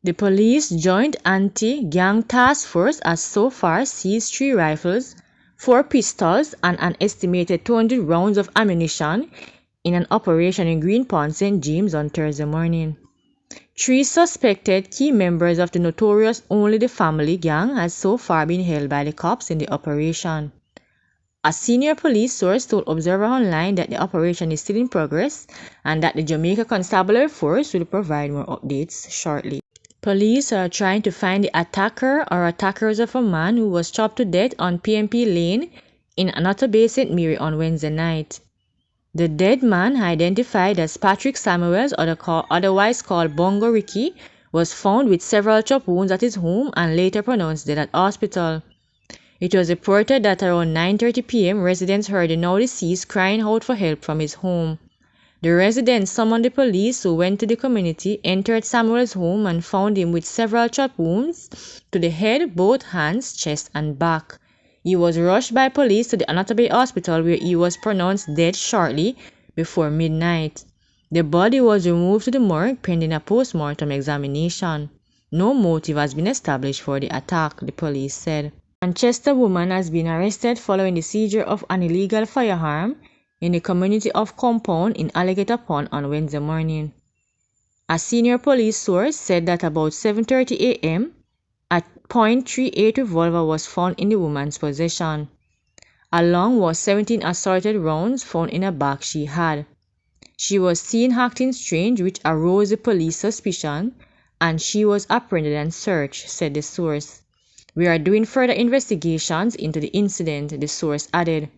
The police joint anti-gang task force has so far seized 3 rifles, 4 pistols and an estimated 200 rounds of ammunition in an operation in Greenpond, St. James on Thursday morning. 3 suspected key members of the notorious Only the Family gang has so far been held by the cops in the operation. A senior police source told Observer Online that the operation is still in progress and that the Jamaica Constabulary Force will provide more updates shortly. Police are trying to find the attacker or attackers of a man who was chopped to death on PMP Lane in Anoto Bay, St. Mary on Wednesday night. The dead man, identified as Patrick Samuels, otherwise called Bongo Ricky, was found with several chop wounds at his home and later pronounced dead at hospital. It was reported that around 9:30 p.m. residents heard the now deceased crying out for help from his home. The residents summoned the police, who went to the community, entered Samuel's home and found him with several chop wounds to the head, both hands, chest and back. He was rushed by police to the Anoto Bay Hospital, where he was pronounced dead shortly before midnight. The body was removed to the morgue pending a post-mortem examination. No motive has been established for the attack, the police said. A Manchester woman has been arrested following the seizure of an illegal firearm in the community of Compound in Alligator Pond on Wednesday morning. A senior police source said that about 7:30 a.m., a .38 revolver was found in the woman's possession. Along was 17 assorted rounds found in a bag she had. She was seen acting strange, which aroused the police suspicion, and she was apprehended and searched, said the source. We are doing further investigations into the incident, the source added.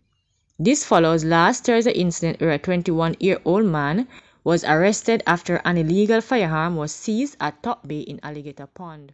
This follows last Thursday's incident where a 21-year-old man was arrested after an illegal firearm was seized at Top Bay in Alligator Pond.